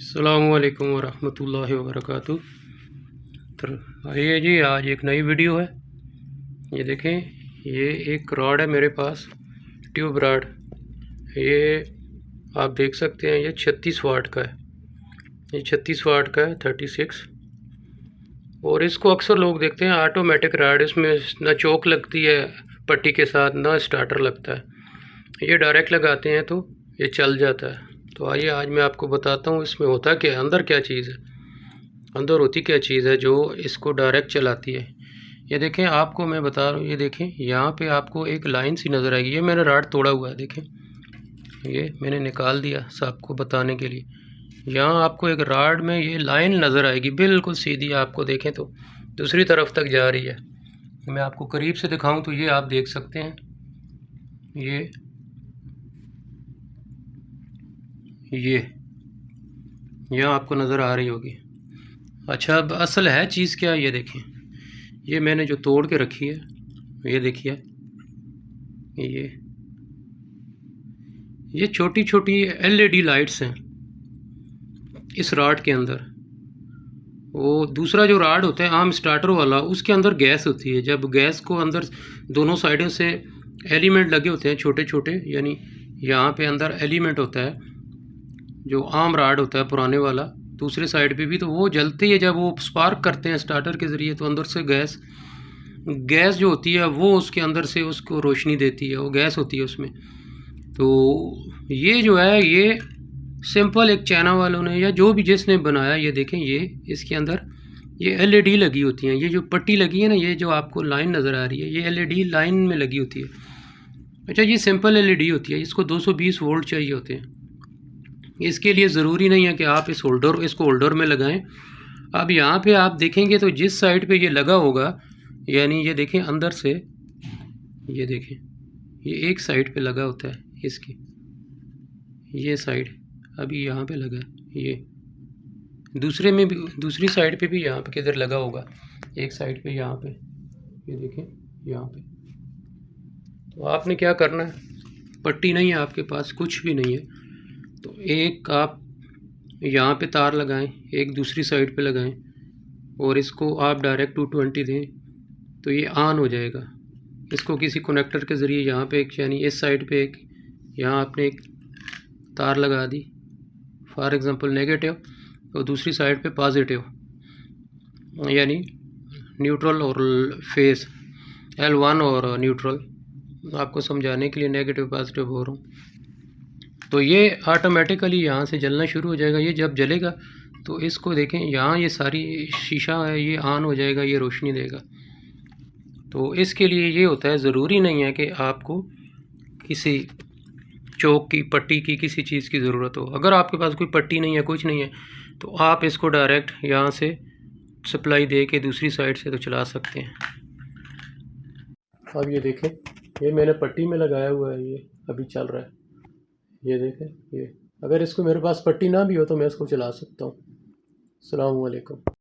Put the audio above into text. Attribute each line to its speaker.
Speaker 1: अस्सलामुअलैकुम वरहमतुल्लाहि वबरकातुह। तो आइए जी, आज एक नई वीडियो है। ये देखें, ये एक रॉड है मेरे पास, ट्यूब रॉड। ये आप देख सकते हैं, ये 36 वाट का है। ये 36 वाट का है, 36। और इसको अक्सर लोग देखते हैं ऑटोमेटिक रॉड, इसमें ना चोक लगती है पट्टी के साथ, ना स्टार्टर लगता है। ये डायरेक्ट लगाते हैं तो ये चल जाता है। तो आइए आज मैं आपको बताता हूँ इसमें होता क्या है, अंदर क्या चीज़ है, अंदर होती क्या चीज़ है जो इसको डायरेक्ट चलाती है। ये देखें, आपको मैं बता रहा हूँ, ये देखें यहाँ पे आपको एक लाइन सी नज़र आएगी। ये मैंने रॉड तोड़ा हुआ है, देखें ये मैंने निकाल दिया सबको बताने के लिए। यहाँ आपको एक रॉड में ये लाइन नज़र आएगी, बिल्कुल सीधी, आपको देखें तो दूसरी तरफ तक जा रही है। मैं आपको करीब से दिखाऊं तो ये आप देख सकते हैं, ये यहाँ आपको नज़र आ रही होगी। अच्छा, अब असल है चीज़ क्या है, ये देखें, ये मैंने जो तोड़ के रखी है, ये देखिए, ये छोटी छोटी LED लाइट्स हैं इस रॉड के अंदर। वो दूसरा जो रॉड होता है आम स्टार्टर वाला, उसके अंदर गैस होती है। जब गैस को अंदर दोनों साइडों से एलिमेंट लगे होते हैं छोटे छोटे, यानी यहाँ पे अंदर एलिमेंट होता है जो आम रॉड होता है पुराने वाला, दूसरे साइड पे भी, तो वो जलती है जब वो स्पार्क करते हैं स्टार्टर के ज़रिए, तो अंदर से गैस जो होती है वो उसके अंदर से उसको रोशनी देती है, वो गैस होती है उसमें। तो ये जो है, ये सिंपल एक चाइना वालों ने या जो भी जिसने बनाया, ये देखें, ये इसके अंदर ये LED लगी होती हैं। ये जो पट्टी लगी है ना, ये जो आपको लाइन नज़र आ रही है, ये LED लाइन में लगी होती है। अच्छा, ये सिंपल LED होती है, इसको 220 वोल्ट चाहिए होते हैं। इसके लिए ज़रूरी नहीं है कि आप इसको होल्डर में लगाएं। अब यहाँ पे आप देखेंगे तो जिस साइड पे ये लगा होगा, यानी ये देखें अंदर से, ये देखें, ये एक साइड पे लगा होता है इसकी, ये साइड अभी यहाँ पे लगा है। ये दूसरे में भी, दूसरी साइड पे भी यहाँ पे किधर लगा होगा, एक साइड पे यहाँ पे, ये देखें यहाँ पे। तो आपने क्या करना है, पट्टी नहीं है आपके पास, कुछ भी नहीं है, तो एक आप यहाँ पे तार लगाएं, एक दूसरी साइड पे लगाएं, और इसको आप डायरेक्ट 220 दें तो ये ऑन हो जाएगा। इसको किसी कनेक्टर के ज़रिए यहाँ पे एक, यानी इस साइड पे एक, यहाँ आपने एक तार लगा दी, फॉर एग्ज़ाम्पल नेगेटिव, और दूसरी साइड पे पॉजिटिव, यानी न्यूट्रल और फेस, L1 और न्यूट्रल, आपको समझाने के लिए नेगेटिव पॉजिटिव हो रहा हूँ। तो ये ऑटोमेटिकली यहाँ से जलना शुरू हो जाएगा। ये जब जलेगा तो इसको देखें, यहाँ ये सारी शीशा है, ये ऑन हो जाएगा, ये रोशनी देगा। तो इसके लिए ये होता है, ज़रूरी नहीं है कि आपको किसी चौक की, पट्टी की, किसी चीज़ की ज़रूरत हो। अगर आपके पास कोई पट्टी नहीं है, कुछ नहीं है, तो आप इसको डायरेक्ट यहाँ से सप्लाई दे के दूसरी साइड से तो चला सकते हैं। अब ये देखें, ये मैंने पट्टी में लगाया हुआ है, ये अभी चल रहा है, ये देखें। ये अगर इसको मेरे पास पट्टी ना भी हो तो मैं इसको चला सकता हूँ। अस्सलामु अलैकुम।